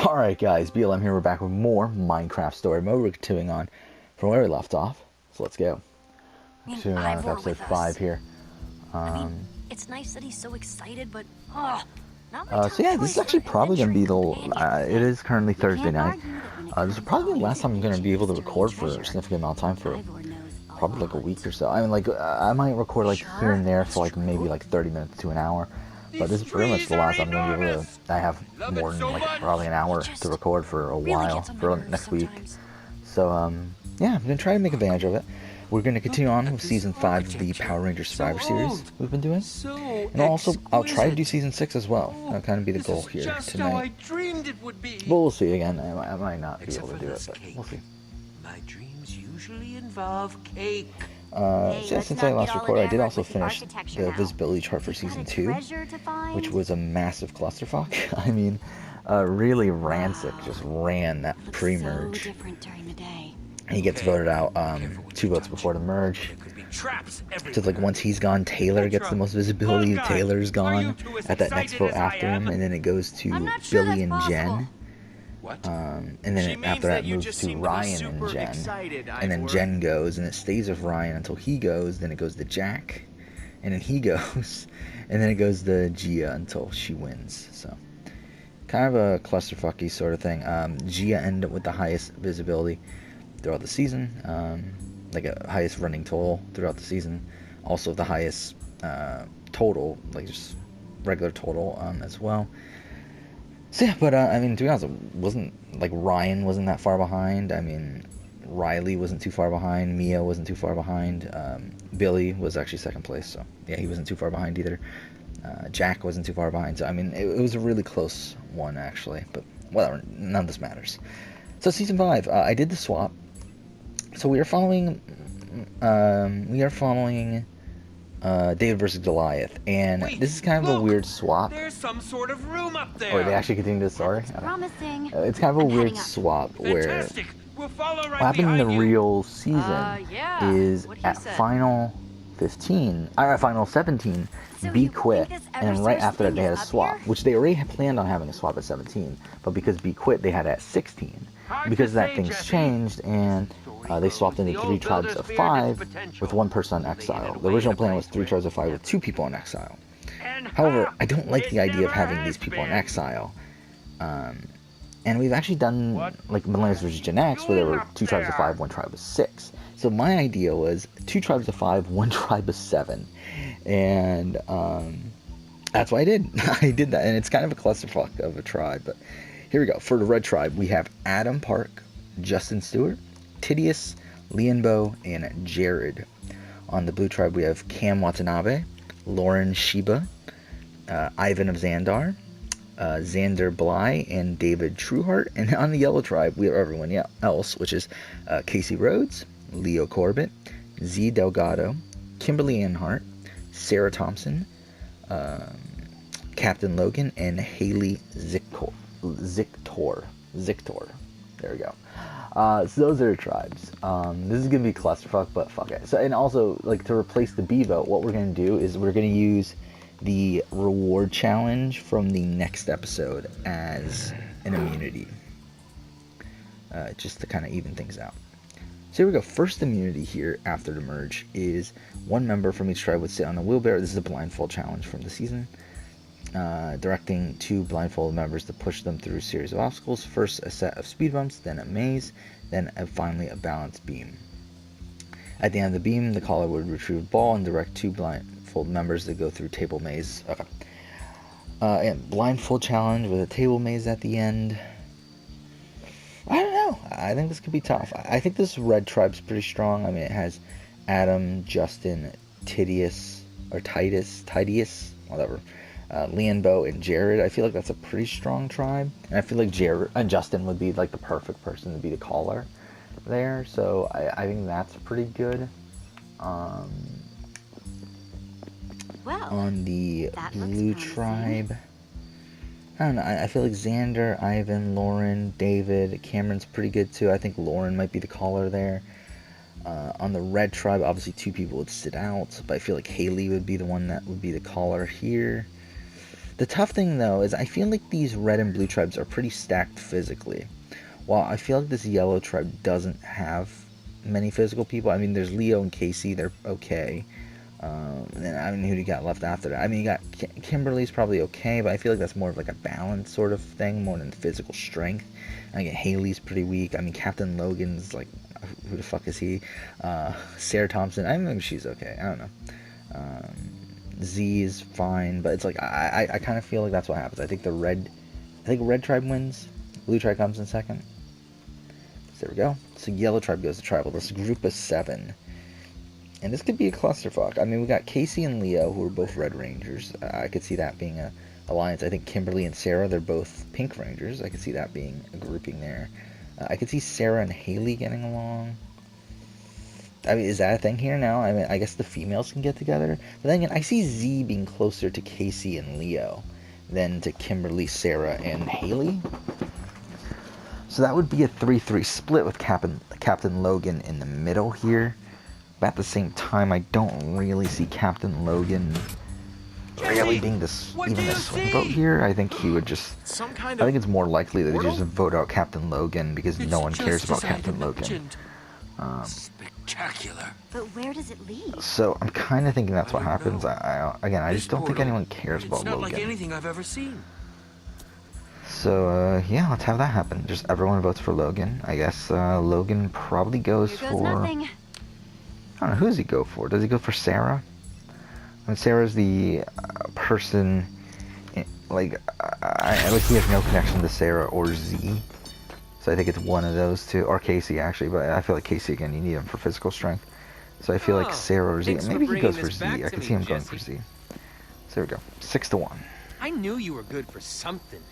Alright guys, BLM here, we're back with more Minecraft Story Mode. We're continuing on from where we left off, so let's go. Continuing on with episode 5 here. It's nice that he's so excited, but not my so yeah, this is actually probably going to be the, it is currently Thursday night. This is probably the last time I'm going to be able to record for a significant amount of time, for probably like a week or so. I mean, like, I might record like here and there for like maybe like 30 minutes to an hour. But this is pretty much the last I'm going to be able to. I have more than like probably an hour to record for a while, for next week. So, yeah, I'm going to try to make advantage of it. We're going to continue on with Season 5 of the Power Rangers Survivor Series we've been doing. And also, I'll try to do Season 6 as well. That'll kind of be the goal here tonight. But we'll see again. I might not be able to do it, but we'll see. My dreams usually involve cake. So yeah, since I last recorded, I did also finish the visibility chart for Season 2, which was a massive clusterfuck. I mean, really rancid, just ran that pre-merge. He gets voted out 2 votes before the merge. So like once he's gone, Taylor gets the most visibility. Taylor's gone at that next vote after him, and then it goes to Billy and Jen. And then after that moves to Ryan and Jen, and then Jen goes, and it stays with Ryan until he goes, then it goes to Jack, and then he goes, and then it goes to Gia until she wins. So kind of a clusterfucky sort of thing. Gia ended up with the highest visibility throughout the season, like a highest running total throughout the season, also the highest total, like just regular total as well. So yeah, but I mean, to be honest, it wasn't like Ryan wasn't that far behind. I mean, Riley wasn't too far behind. Mia wasn't too far behind. Billy was actually second place, so yeah, he wasn't too far behind either. Jack wasn't too far behind. So I mean, it was a really close one actually. But whatever, none of this matters. So Season 5, I did the swap. So we are following. David versus Goliath, and this is kind of a weird swap. There's some sort of room up there. Or they actually continue the story? Promising. It's kind of a weird swap where We'll follow right what happened in the real season is what he at said. final 15, or final 17, So B you quit, think this and then right Eversource after that thing they had a is up swap, here? which they already had planned on having a swap at 17, but because B quit, they had it at 16. Because of that, things changed, and they swapped into 3 tribes of 5 with 1 person on exile. The original plan was 3 tribes of 5 with 2 people on exile. However, I don't like the idea of having these people in exile. And we've actually done like Millennials vs. Gen X, where there were 2 tribes of 5, 1 tribe of 6. So my idea was 2 tribes of 5, 1 tribe of 7. And that's what I did. I did that, and it's kind of a clusterfuck of a tribe, but here we go. For the red tribe, we have Adam Park, Justin Stewart, Tidius, Lianbo, and Jared. On the blue tribe, we have Cam Watanabe, Lauren Shiba, Ivan of Xandar, Xander Bly, and David Trueheart. And on the yellow tribe, we have everyone else, which is Casey Rhodes, Leo Corbett, Z Delgado, Kimberly Anhart, Sarah Thompson, Captain Logan, and Haley Zictor. There we go. So those are the tribes. This is gonna be a clusterfuck, but fuck it. So, and also, like, to replace the B vote, what we're gonna do is we're gonna use the reward challenge from the next episode as an immunity, just to kind of even things out. So here we go. First immunity here after the merge is 1 member from each tribe would sit on a wheelbarrow. This is a blindfold challenge from the season. Directing 2 blindfolded members to push them through a series of obstacles. First a set of speed bumps, then a maze, then finally a balanced beam. At the end of the beam, the caller would retrieve a ball and direct 2 blindfolded members to go through table maze. Okay. And blindfold challenge with a table maze at the end. I don't know. I think this could be tough. I think this red tribe's pretty strong. I mean, it has Adam, Justin, Tidius, whatever. Lianbo and Jared. I feel like that's a pretty strong tribe, and I feel like Jared and Justin would be like the perfect person to be the caller there. So I think that's pretty good. Well, On the that looks blue promising. tribe, I don't know. I feel like Xander, Ivan, Lauren, David, Cameron's pretty good too. I think Lauren might be the caller there. On the red tribe, obviously 2 people would sit out, but I feel like Haley would be the one that would be the caller here. The tough thing, though, is I feel like these red and blue tribes are pretty stacked physically. While I feel like this yellow tribe doesn't have many physical people. I mean, there's Leo and Casey. They're okay. And then, I mean, who do you got left after that? I mean, you got Kimberly's probably okay, but I feel like that's more of like a balance sort of thing, more than physical strength. I get Haley's pretty weak. I mean, Captain Logan's like, who the fuck is he? Sarah Thompson, I think she's okay. I don't know. Z is fine, but it's like I kind of feel like that's what happens. I think red tribe wins. Blue tribe comes in second. So there we go. So yellow tribe goes to tribal. This group of 7. And this could be a clusterfuck. I mean, we got Casey and Leo, who are both Red Rangers. I could see that being a alliance. I think Kimberly and Sarah, they're both Pink Rangers. I could see that being a grouping there. I could see Sarah and Haley getting along. I mean, is that a thing here now? I mean, I guess the females can get together. But then again, I see Z being closer to Casey and Leo than to Kimberly, Sarah, and Haley. So that would be a 3-3 split with Captain Logan in the middle here. But at the same time, I don't really see Captain Logan really being even the swing vote here. I think he would just... I think it's more likely that he just vote out Captain Logan because no one cares about Captain Logan. Spectacular. But where does it lead? So I'm kind of thinking that's what happens. I just don't think anyone cares about It's not Logan. like anything I've ever seen. So, yeah, let's have that happen. Just everyone votes for Logan. I guess Logan probably goes for... Nothing. I don't know, who does he go for? Does he go for Sarah? I mean, Sarah's the person... Like, he has no connection to Sarah or Z. So I think it's one of those two. Or Casey, actually. But I feel like Casey, again, you need him for physical strength. So I feel like Sarah or Z. Maybe he goes for Z. I can see him going for Z. So there we go. 6-1. I knew you were good for something.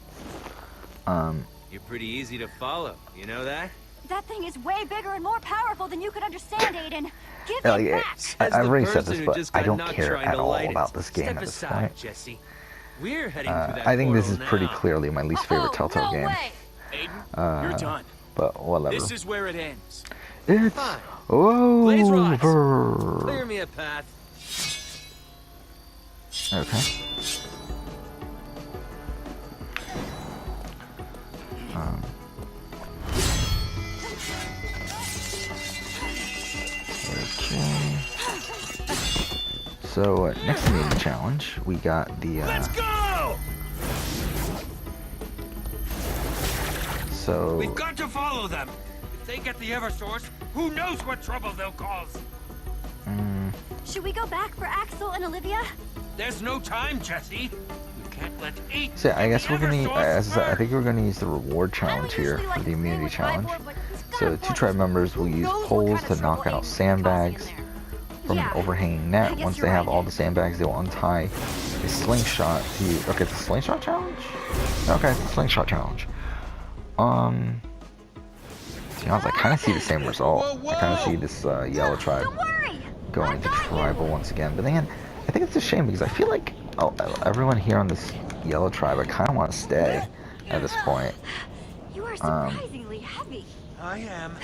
You're pretty easy to follow, you know that? That thing is way bigger and more powerful than you could understand, Aiden. Give Yeah, it like, back. I've already said this, but I don't care at all about this game Step at this aside, point. Jesse. We're heading through that I think this is portal pretty now. clearly my least favorite Telltale no game. way. Aiden, you're done. But whatever. This is where it ends. It's Fine. Blaze rods. over. Clear me a path. Okay. Okay. So next in the challenge, we got the. Let's go! So. We've got to follow them. If they get the Eversource, who knows what trouble they'll cause? Should we go back for Axel and Olivia? There's no time, Jesse. You can't let 8. So I guess we're gonna. Eversource I think burn. we're gonna use the reward challenge here for the immunity challenge. So 2 tribe members will use knows what poles kind to of knock trouble out Aiden's sandbags causing in from an Yeah, overhanging I net. guess Once you're they have right. all the sandbags, they will untie a slingshot to use. Okay, it's a slingshot challenge? Okay, it's a slingshot challenge. To be honest, I kind of see the same result. I kind of see this yellow tribe Don't worry. going to tribal once again. But then, I think it's a shame because I feel like everyone here on this yellow tribe, I kind of want to stay at this point. You are surprisingly heavy. I am.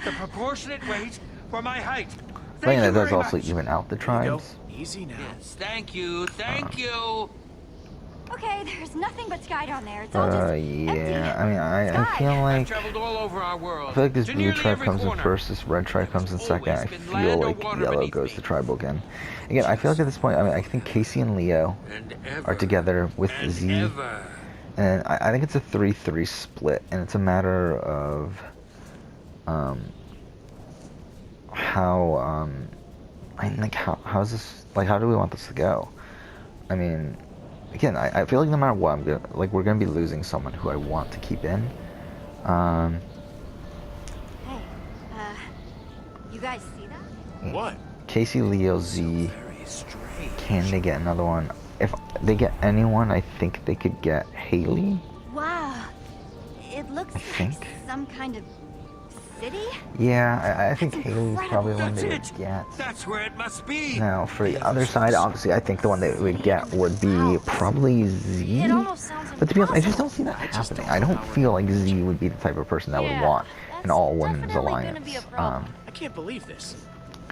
The proportionate weight for my height. But then Thank you that does very also much. even out the There you go. tribes. Easy now. Yes, thank you, thank you. Okay, there's nothing but sky down there. It's all just empty. Yeah, I mean, I Sky. feel I've like... traveled all over our world. I feel like this to blue nearly tribe every comes in corner. first, this red tribe comes in There's second. I always been feel land or like water yellow beneath goes me. to tribal again. Again, I feel like at this point, I mean, I think Casey and Leo And ever, are together with and Z. ever. And I think it's a 3-3 split, and it's a matter of how I mean, like how's this, like how do we want this to go? I mean, again, I feel like no matter what, we're gonna be losing someone who I want to keep in. Hey, you guys see that? What? Casey, Leo, Z. Very strange. Can they get another one? If they get anyone, I think they could get Haley. Wow. It looks I like think. some kind of city? Yeah, I think That's Haley's probably the one That's they would it. get. That's where it must be. Now, for the other side, obviously, I think the one that we would get would be probably Z. It almost sounds But to be honest, I just impossible. don't see that happening. I don't feel like Z would be the type of person that would Yeah, want an that's all-women's definitely gonna alliance. be a problem. I can't believe this.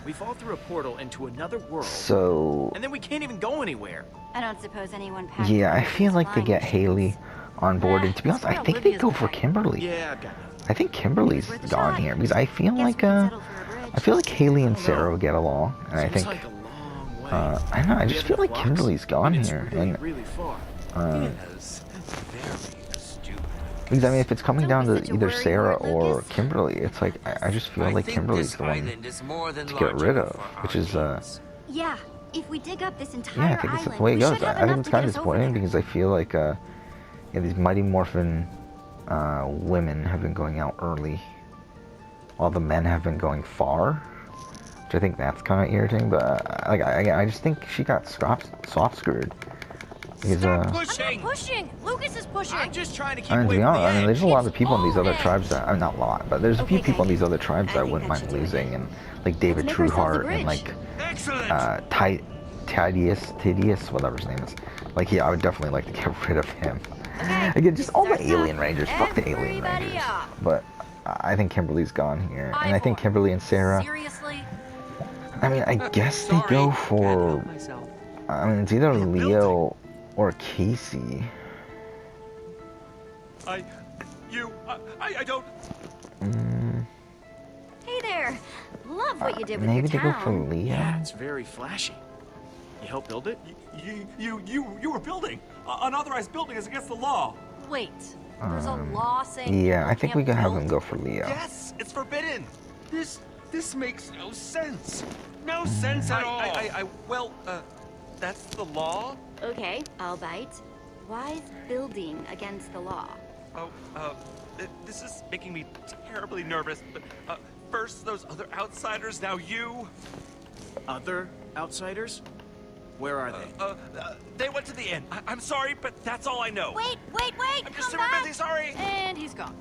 We fall through a portal into another world, So, and then we can't even go anywhere. I don't suppose anyone packed. Yeah, I feel like they flying get machines. Haley on board, and to be honest, I think they go for Kimberly. Yeah, I've got nothing. I think Kimberly's Worth a gone shot. here because I feel Guess like we can settle for a bridge. I feel like Haley and Sarah will get along, and I Seems think like a long way. I don't know. I just feel like Kimberly's gone It's here, really, and really far. Yes, very astute. because I mean, if it's coming down Don't to be such a either worrywart, Sarah or Lucas. Kimberly, it's like I just feel like Kimberly's the one to get rid of, which is Yeah, if we dig up this entire yeah, I think it's island, the way it we goes. should have I think enough it's to kind get of us over disappointing there. because I feel like yeah, these Mighty Morphin women have been going out early, while the men have been going far. Which I think that's kind of irritating, but like I just think she got soft screwed. Because I'm not pushing. Lucas is pushing. I'm just trying to keep I mean, to away be from honest, the I mean, edge. there's a lot of people in these other It's tribes that, not a lot, but there's a few Okay, people in thank these other you. tribes I that I think wouldn't that mind should do it. losing, and like David Let's make ourselves a Trueheart and bridge. like Excellent. Tidius, whatever his name is. Like, yeah, I would definitely like to get rid of him. Okay, Again, just all the starts alien up. rangers. Fuck the alien Everybody rangers. up. But I think Kimberly's gone here, and I think Ivor. Kimberly and Sarah. Seriously? I mean, I guess they go for. I mean, it's either Leo or Casey. I don't. Hey there. Love what you did with Maybe your they go town. for Leo. Yeah, it's very flashy. You helped build it? You were building. Unauthorized building is against the law. Wait. There's a law saying. Yeah, I people think we can't could have build? him go for Leo. Yes, it's forbidden. This makes no sense. No sense at all. Well, that's the law. Okay, I'll bite. Why is building against the law? Oh, this is making me terribly nervous. But first those other outsiders, now you. Other outsiders? Where are they? They went to the inn. I'm sorry, but that's all I know. Wait! I'm just Come super back! busy. Sorry. And he's gone.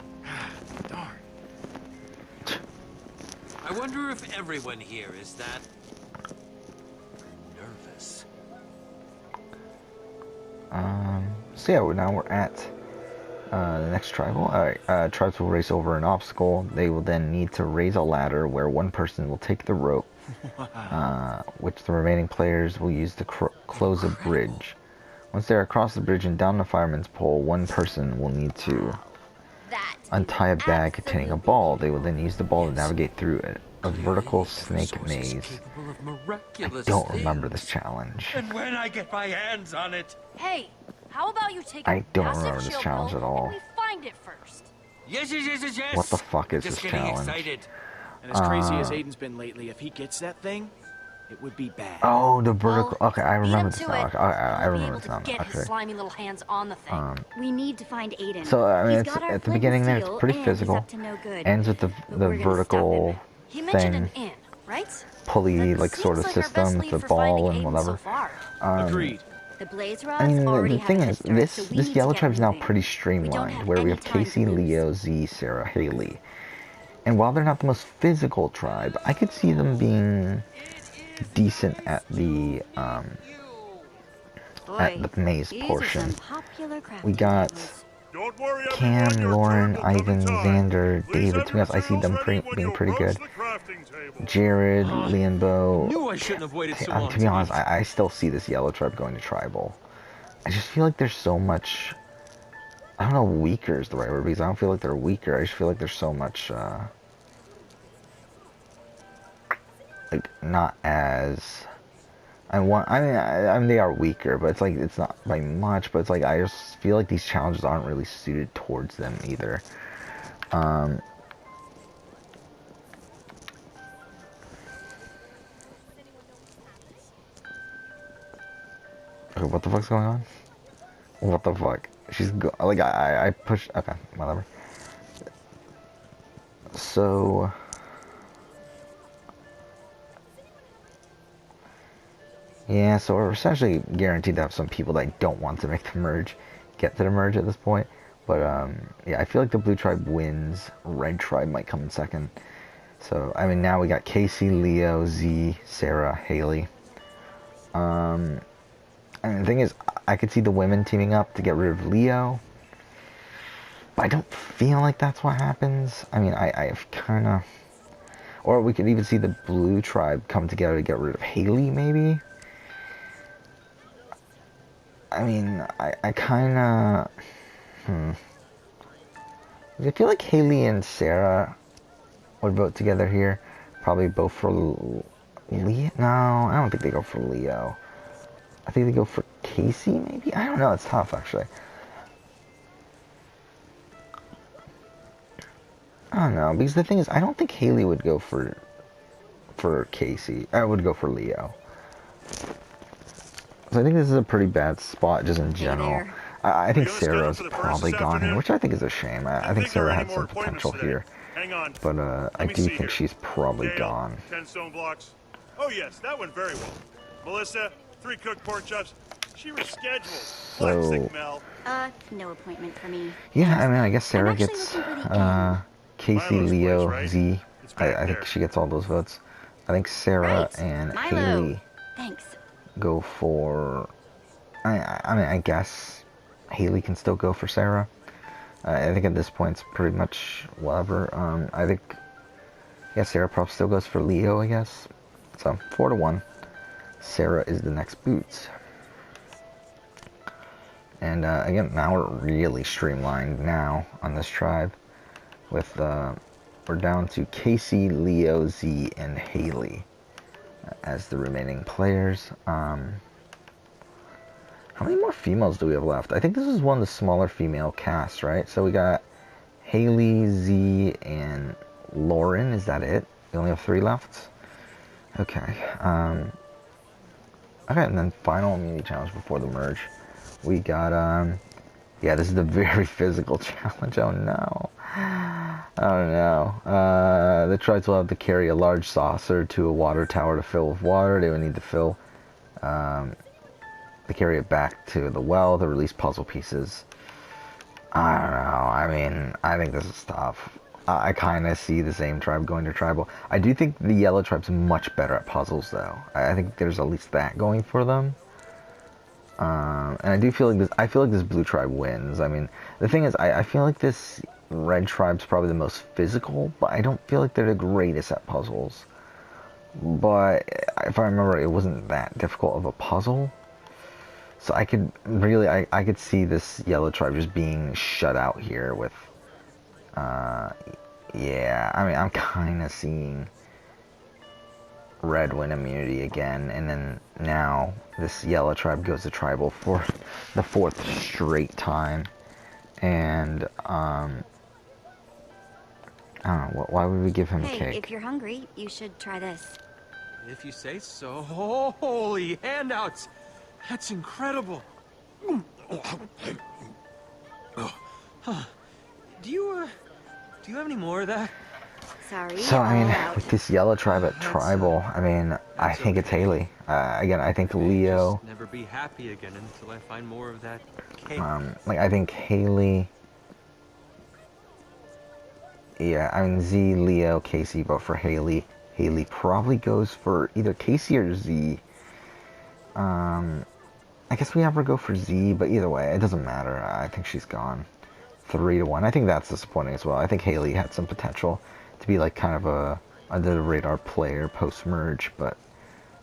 Darn. I wonder if everyone here is that nervous. So yeah, now we're at the next tribal. Alright, tribes will race over an obstacle. They will then need to raise a ladder where one person will take the rope, which the remaining players will use to close a bridge. Once they are across the bridge and down the fireman's pole, one person will need to That untie a is bag containing a absolutely ball. They will then use the ball to navigate through a vertical snake maze. I don't remember this challenge. And when I get my hands on it. Hey, how about you take a I don't massive remember this chill challenge pill at all. and we find it first. Yes. What the fuck is Just this getting challenge? excited. And as crazy as Aiden's been lately, if he gets that thing, it would be bad. Oh, the vertical. Well, Okay, I beat remember him this to now. it. I He'll be remember able this to now. get his Okay. slimy little hands on the thing. We need to find Aiden. So I mean, He's it's got our at the flint beginning there. It's steel, pretty and physical. He's up to no good. Ends with the But we're gonna vertical stop him. He mentioned an thing, inn, right? pulley That like sort of seems like our best system with lead the for finding ball and Aiden whatever. So far. Agreed. The blaze I rods mean, already the have thing a head is, start, this so we this need to yellow get tribe is now moving. pretty We don't streamlined, have where we any have time to Casey, lose. Leo, Z, Sarah, Haley, and while they're not the most physical tribe, I could see them being decent at the Boy, maze these are portion. some popular crafting We got tables. Don't worry, Cam, everyone, your Lauren, turn will come in Ivan, time. Xander, Please David. have To be honest, I see your them materials ready when being you pretty approach good. the crafting table. Jared, Leonbo. Knew I shouldn't have waited so long. To be honest, I still see this yellow tribe going to tribal. I just feel like there's so much. I don't know, weaker is the right word, because I don't feel like they're weaker. I just feel like there's so much, like, not as. I mean, they are weaker, but it's like, it's not by much, but it's like, I just feel like these challenges aren't really suited towards them either. Okay, what the fuck's going on? What the fuck? Like, I pushed. Okay, whatever. So. Yeah, so we're essentially guaranteed to have some people that don't want to make the merge get to the merge at this point. But, yeah, I feel like the blue tribe wins. Red tribe might come in second. So, I mean, now we got Casey, Leo, Z, Sarah, Haley. And the thing is, I could see the women teaming up to get rid of Leo. But I don't feel like that's what happens. I mean, I've kind of... Or we could even see the blue tribe come together to get rid of Haley, maybe? I mean, I kind of... I feel like Haley and Sarah would vote together here. Probably both for Leo. No, I don't think they go for Leo. I think they go for Casey, maybe? I don't know. It's tough, actually. I don't know. Because the thing is, I don't think Haley would go for Casey. I would go for Leo. So I think this is a pretty bad spot, just in general. I think Sarah's probably gone here, which I think is a shame. I think Sarah had some potential here. Hang on. But I do think she's probably gone. 10 stone blocks. Oh yes, that went very well. Melissa, 3 cooked pork chops. She rescheduled. Classic Mel. No appointment for me. Yeah, I mean, I guess Sarah gets Casey, Milo's Leo, place, right? Z. It's back I think there. she gets all those votes. I think Sarah Right. and Milo. Haley Thanks. go for... I mean, I guess Haley can still go for Sarah. I think at this point it's pretty much whatever. I think, yeah, Sarah probably still goes for Leo, I guess. So 4-1. Sarah is the next boots. And again, now we're really streamlined now on this tribe. With we're down to Casey, Leo, Z, and Haley as the remaining players. How many more females do we have left? I think this is one of the smaller female casts, right? So we got Haley, Z, and Lauren. Is that it? We only have 3 left? Okay. Okay, and then final immunity challenge before the merge. We got, yeah, this is the very physical challenge. Oh no. Oh no. The tribes will have to carry a large saucer to a water tower to fill with water. They would need to fill, to carry it back to the well to release puzzle pieces. I don't know. I mean, I think this is tough. I kind of see the same tribe going to tribal. I do think the yellow tribe's much better at puzzles, though. I think there's at least that going for them. And I do feel like this. I feel like this blue tribe wins. I mean, the thing is, I feel like this red tribe's probably the most physical, but I don't feel like they're the greatest at puzzles. But if I remember, it wasn't that difficult of a puzzle. So I could really, I could see this yellow tribe just being shut out here with, yeah, I mean, I'm kind of seeing red win immunity again, and then now this yellow tribe goes to tribal for the 4th straight time, and, I don't know, why would we give him Hey, cake? if you're hungry, you should try this. If you say so. Holy handouts! That's incredible. Do you have any more of that? Sorry. So, I mean, all out. with this yellow tribe at tribal, I mean, I think it's Haley. Again, I think Leo, Just never be happy again until I find more of that cake. like, I think Haley, yeah, I mean, Z, Leo, Casey vote for Haley. Haley probably goes for either Casey or Z. I guess we have her go for Z, but either way, it doesn't matter. I think she's gone. 3-1. I think that's disappointing as well. I think Haley had some potential to be like kind of a under the radar player post merge, but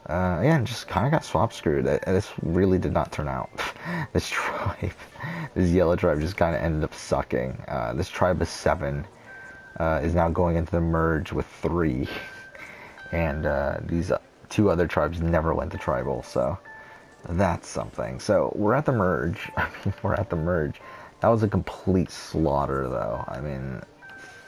yeah, just kind of got swap screwed. This really did not turn out. This tribe, this yellow tribe, just kind of ended up sucking. This tribe of 7 is now going into the merge with 3, and these 2 other tribes never went to tribal, so that's something. So we're at the merge. I mean, we're at the merge. That was a complete slaughter, though. I mean,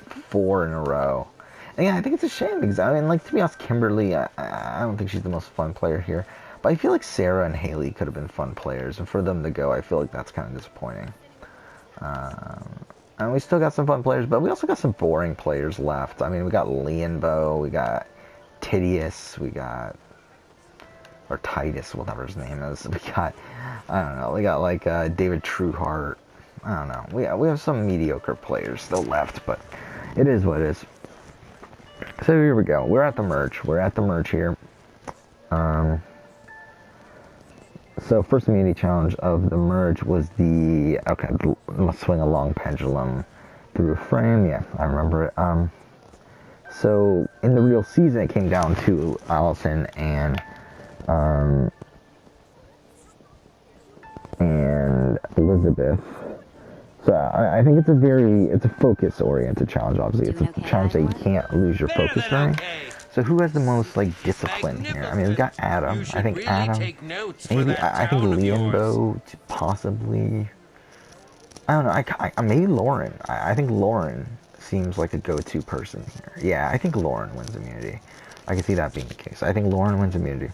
4 in a row. And yeah, I think it's a shame because, I mean, like, to be honest, Kimberly, I don't think she's the most fun player here. But I feel like Sarah and Haley could have been fun players. And for them to go, I feel like that's kind of disappointing. And we still got some fun players, but we also got some boring players left. I mean, we got Leonbo, we got Tidius, we got... or Titus, whatever his name is. We got, I don't know, we got like David Trueheart. I don't know. We have some mediocre players still left, but it is what it is. So here we go. We're at the merge. We're at the merge here. So first immunity challenge of the merge was the, okay, let's swing a long pendulum through a frame. Yeah, I remember it. So in the real season, it came down to Allison and and Elizabeth. So I think it's a focus-oriented challenge, obviously. It's a challenge that you can't lose your focus during. So who has the most, like, discipline here? I mean, we've got Adam. I think Adam, maybe, I think Liambo, possibly. I don't know, maybe Lauren. I think Lauren seems like a go-to person here. Yeah, I think Lauren wins immunity. I can see that being the case. I think Lauren wins immunity.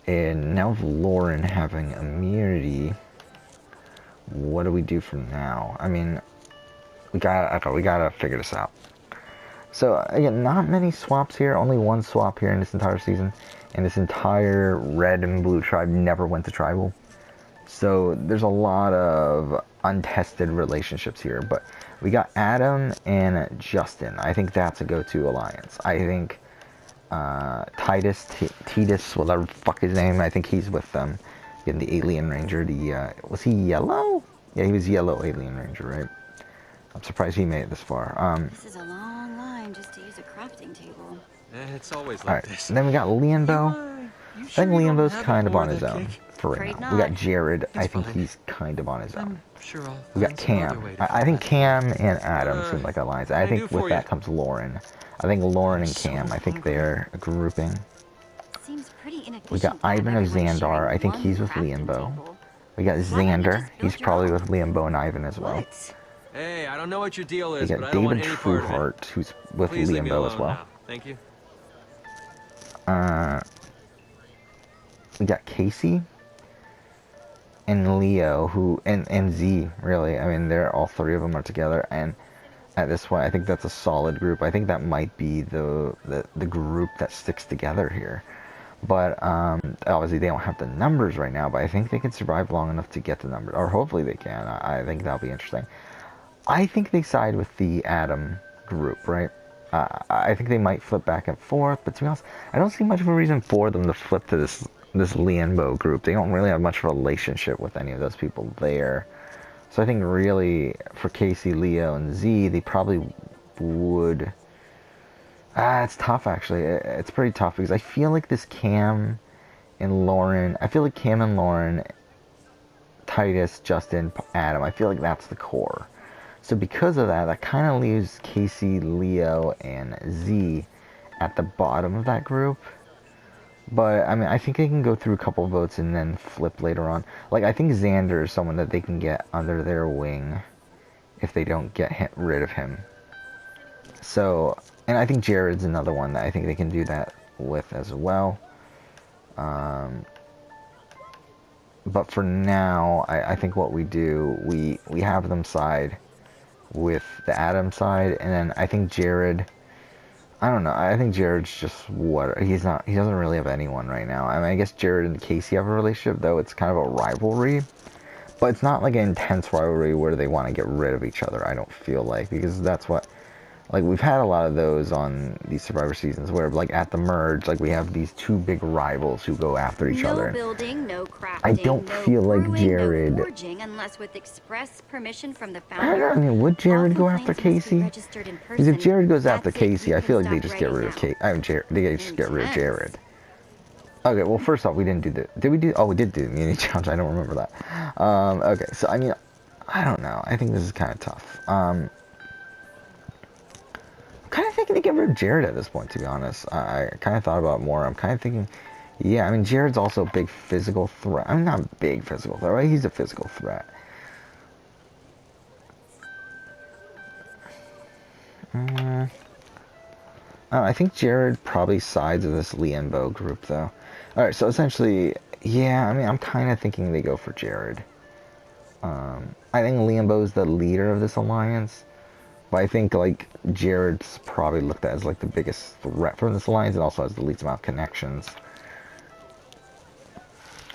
And now with Lauren having immunity, what do we do from now? I mean, we gotta figure this out. So again, not many swaps here. Only one swap here in this entire season, and this entire red and blue tribe never went to tribal. So there's a lot of untested relationships here. But we got Adam and Justin. I think that's a go-to alliance. I think Titus, whatever the fuck his name, I think he's with them. Getting the alien ranger, was he yellow? Yeah, he was yellow alien ranger, right? I'm surprised he made it this far. This is a long line just to use a crafting table. It's always like this. And then we got Liambo. I think Liambo's kind of on his own for right now. We got Jared. I think he's kind of on his own. We got Cam. I think Cam and Adam seem like alliance. I think with that comes Lauren. I think Lauren and Cam, I think they're a grouping. We got Ivan of Xandar. I think he's with Liambo. We got Xander. He's probably with Liambo and Ivan as well. Hey, I don't know what your deal is, We but got I don't want David any part of it. Trueheart, who's with Please leave me Liambo alone as well. now. Thank you. We got Casey and Leo, and Z, really. I mean, all three of them are together, and at this point, I think that's a solid group. I think that might be the group that sticks together here. But obviously they don't have the numbers right now, but I think they can survive long enough to get the numbers, or hopefully they can. I think that'll be interesting. I think they side with the Adam group, right? I think they might flip back and forth, but to be honest, I don't see much of a reason for them to flip to this Liambo group. They don't really have much relationship with any of those people there. So I think really for Casey, Leo, and Z, they probably would... it's tough actually. It's pretty tough because I feel like this Cam and Lauren, Titus, Justin, Adam, I feel like that's the core. So because of that, that kind of leaves Casey, Leo, and Z at the bottom of that group. But, I mean, I think they can go through a couple of votes and then flip later on. Like, I think Xander is someone that they can get under their wing if they don't get rid of him. So, and I think Jared's another one that I think they can do that with as well. But for now, I think what we do, we have them side with the Adam side, and then I think Jared... I don't know. I think Jared's just he doesn't really have anyone right now. I mean, I guess Jared and Casey have a relationship, though it's kind of a rivalry. But it's not like an intense rivalry where they want to get rid of each other, I don't feel like. Because that's what... Like, we've had a lot of those on these Survivor seasons where, like, at the merge, like, we have these two big rivals who go after each other. No building, no crafting, I don't feel like brewing, Jared... no forging, unless with express permission from the I founder. don't know, would Jared go after Casey? Because Because if Jared goes after Casey, I feel like they just get rid of Casey. They just get rid of Jared. Okay, well, first off, we didn't do the... Did we do... Oh, we did do the immunity challenge. I don't remember that. Okay, so, I mean, I don't know. I think this is kind of tough. I'm kind of thinking to get rid of Jared at this point, to be honest. I kind of thought about it more. I'm kind of thinking... Yeah, I mean, Jared's also a big physical threat. I mean, not a big physical threat, right? He's a physical threat. I think Jared probably sides with this Liambo group, though. Alright, so essentially, yeah, I mean, I'm kind of thinking they go for Jared. I think Liambo's the leader of this alliance, but I think, like, Jared's probably looked at as, like, the biggest threat from this alliance, and also has the least amount of connections.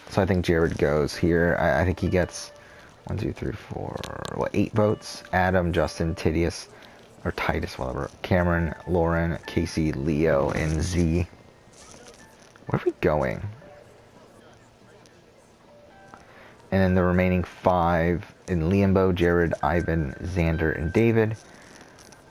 So I think Jared goes here. I think he gets 1, 2, 3, 4, 8 votes. Adam, Justin, Titus, whatever. Cameron, Lauren, Casey, Leo, and Z. Where are we going? And then the remaining 5 in Liambo, Jared, Ivan, Xander, and David.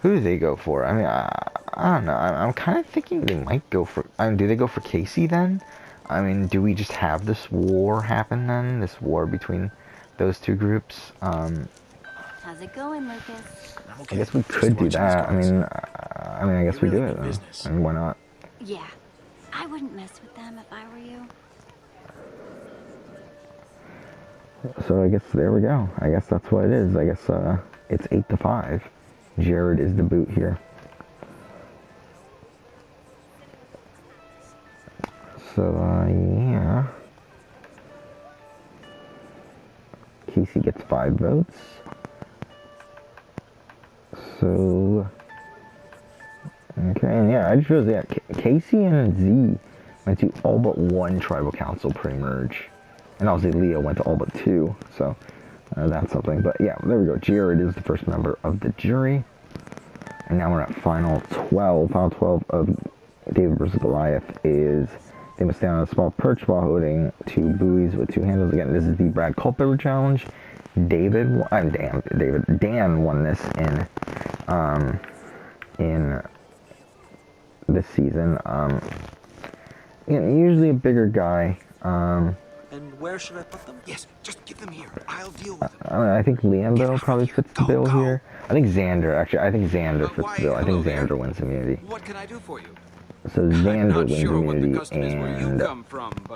Who do they go for? I mean, I don't know. I'm kind of thinking they might go for... I mean, do they go for Casey then? I mean, do we just have this war happen then? This war between those two groups? How's it going, Lucas? I guess we could do that. I mean, I guess we do it. I mean, why not? Yeah, I wouldn't mess with them if I were you. So I guess there we go. I guess that's what it is. I guess it's 8-5. Jared is the boot here. So yeah. Casey gets 5 votes. So okay, and yeah, I just realized that Casey and Z went to all but 1 tribal council pre-merge. And obviously Leo went to all but 2, so that's something. But yeah, there we go. Jared is the first member of the jury. And now we're at final 12. Final 12 of David versus Goliath is they must stand on a small perch while holding 2 buoys with 2 handles. Again, this is the Brad Culpepper challenge. Dan won this in this season. Usually a bigger guy. And where should I put them? Yes, just give them here. I'll deal with them. I think Liambo probably fits the bill here. I think Xander fits the bill. I think Xander wins immunity. What can I do for you? So Xander wins immunity, and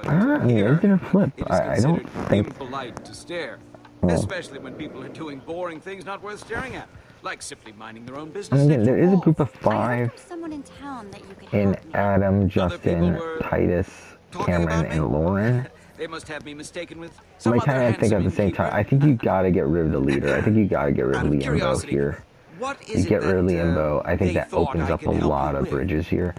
I mean, it's gonna flip. I don't think. Impolite to stare, especially when people are doing boring things not worth staring at, like simply minding their own business. I mean, again, there is a group of I heard 5 from someone in town that you could in help me. Adam, Justin, Titus, Cameron, and Lauren. They must have me mistaken with I some kind of think at the same time. I think you gotta get rid of the leader. I think you gotta get rid of Liambo here. What You is get it rid of that, Liambo. I think they that thought opens I up a could help lot you of with? bridges here.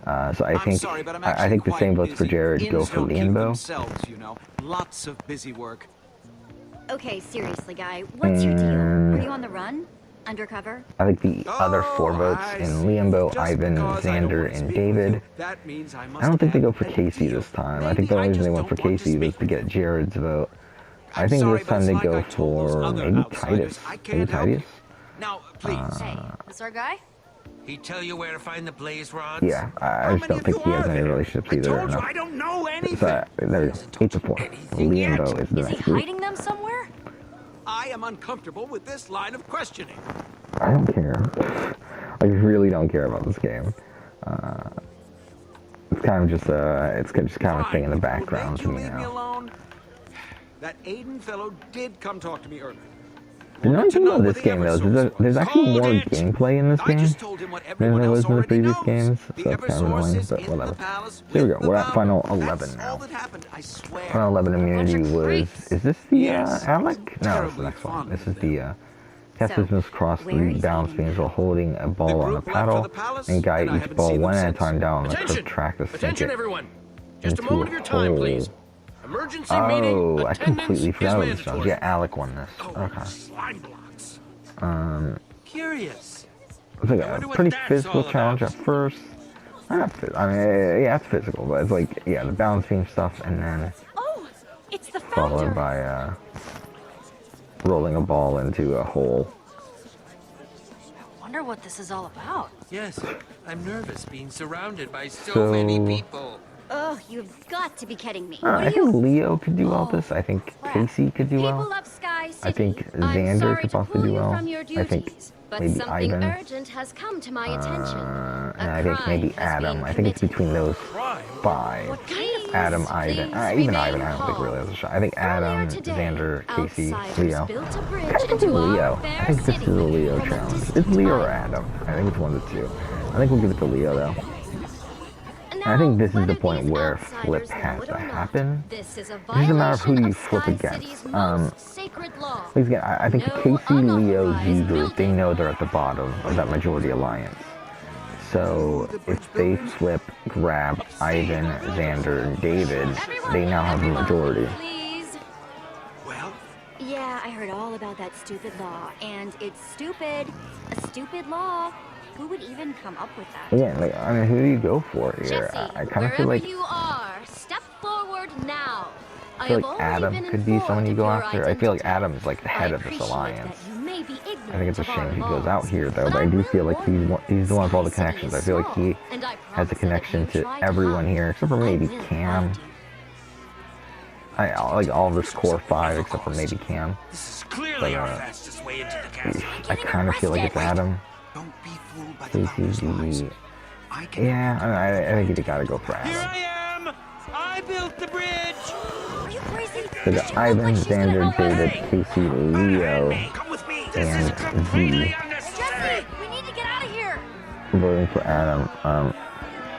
So I I'm think sorry, but I'm I actually think the quite same votes for busy. Jared go Inns for don't keep Liambo. themselves, you know. Lots of busy work. Okay, seriously, guy. What's your deal? Are you on the run? Undercover? I think the other 4 votes in Liambo, Ivan, Xander, and David. That means I I don't think they go for Casey this time. I think the only reason they went for Casey was to get Jared's vote. I think this time they go for maybe Titus. Maybe Titus? Now, please. Hey, this our guy? He tell you where to find the blaze rods? Yeah, I just don't think he has any relationships either. I told you No. I don't know anything. So there we go. 8-4. Liambo is the Is he next group. hiding them somewhere? I am uncomfortable with this line of questioning. I don't care. I really don't care about this game. It's kind of just it's just kind of a thing in the background to Will me you leave me now. alone? That Aiden fellow did come talk to me earlier. The only thing about this game though is there's actually more gameplay in this I game just told him what than everyone there was else in the already previous knows. games, The so it's kind of Eversource annoying, is but in the whatever. palace Here we with go. the We're at power. final 11 That's now. all that happened, I swear. Final 11 immunity Bunch of was. creeps. Is this the Yes, Alec? No, it's the terribly next one. fond This of is the cast So, business cross where the is balance he? beams while holding a ball on a group left for paddle the palace, and guide and I each haven't ball seen them one at a since. time down on the Attention! track to sink Attention, it everyone! Just a into moment of your time, hole. please. Emergency meeting. Oh, I Attendance completely is forgot about this challenge. mandatory. Yeah, Alec won this. Oh, Okay. slime blocks. Curious. It's like I a wonder what pretty that's physical all challenge about. at first. I mean, yeah, it's physical, but it's like, yeah, the balance beam stuff, and then Oh, it's the followed founder. by rolling a ball into a hole. Wonder what this is all about. Yes, I'm nervous being surrounded by so So- many people. Oh, you've got to be kidding me. I think Leo could do all this. I think crap. Casey could do People well. of Sky City, I think I'm Xander sorry could to possibly pull do you well. from your I think duties, but maybe something Ivan. urgent has come to my attention. And I think maybe Adam. I think it's between those 5. What kind of Adam, Ivan. Even Ivan, I don't think calm. really has a shot. I think Adam, Earlier today, Xander, Casey, outsiders Leo. built a bridge I think it's into our Leo. fair I think this is city a Leo from a challenge. distant It's Leo or island. Adam. I think it's one of the two. I think we'll give it to Leo though. And I think this is the whether point these where outsiders flip know has it to or not, happen. This is a It's a matter of who do you violation flip Sky against. City's most sacred law. Because again, I think No Casey, Leo, Z unauthorized group, they know they're at the bottom of that majority alliance. So if they flip, grab Ivan, Xander, and David, they now have the majority. Please. Well, Yeah, I heard all about that stupid law, and it's stupid. A stupid law. Who would even come up with that? Again, like, I mean, who do you go for here? Jesse, I kind of feel wherever like you are, step forward now. I feel like Adam could be someone you go after. I feel like Adam is like the head of this alliance. I think it's a shame he goes out here though, but I do feel like he's the one with all the connections. I feel like he has a connection to everyone here, except for maybe Cam. like all this core 5 except for maybe Cam. This is clearly our fastest way into the castle. I kind of feel like it's Adam. Don't be fooled by the KCZ. Yeah, I think you gotta go for Here Adam. I am! I built the bridge! Are you crazy? So got Ivan, Xander, David, Casey, Leo, Come with me! and Completely Z. unnecessary! Jesse, we need to get out of here. Voting for Adam.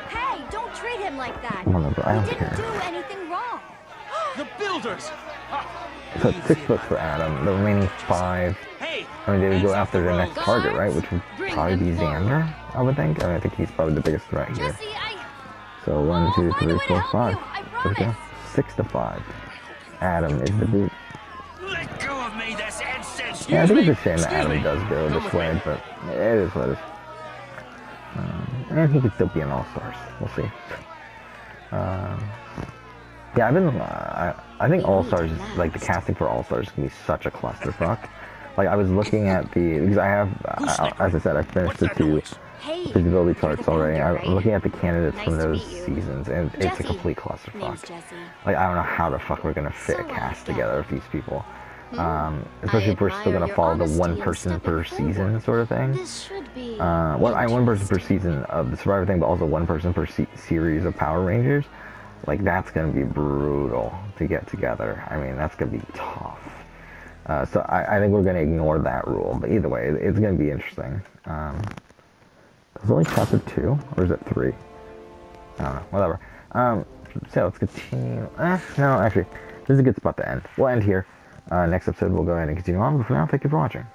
Hey, don't treat him like that. Whatever, I don't He didn't care. do anything wrong. The builders! So 6 votes for Adam. The remaining 5. Hey! I mean, they would go after their next target, right? Which would probably be Xander, I would think. I mean, I think he's probably the biggest threat here. Jesse, So 1, 2, 3, 4, 5. I There we go. promise. 6 to 5. Adam is the boot. Let go of me, this incense! Yeah, I think it's a shame that Adam does go this way, but it is what it is. And he could still be an All-Stars. We'll see. Yeah, I think All-Stars is, like, the casting for All-Stars can be such a clusterfuck. Like, I was looking at because I have, as I said, I finished the 2 Hey, visibility charts already. I'm looking at the candidates Nice from to those meet you. seasons, and it's a Jesse. complete name's clusterfuck. Jesse. Like, I don't know how the fuck we're gonna fit a So, cast yeah. together of these people. Especially if we're still admire gonna your follow the honesty one and person stepping per forward. season sort of thing. This should be One person per season of the Survivor thing, but also one person per series of Power Rangers. Like, that's gonna be brutal to get together. I mean, that's gonna be tough. So I think we're gonna ignore that rule. But either way, it's gonna be interesting. Is it only chapter 2, or is it 3? I don't know. Whatever. So let's continue. No, actually, this is a good spot to end. We'll end here. Next episode, we'll go ahead and continue on. But for now, thank you for watching.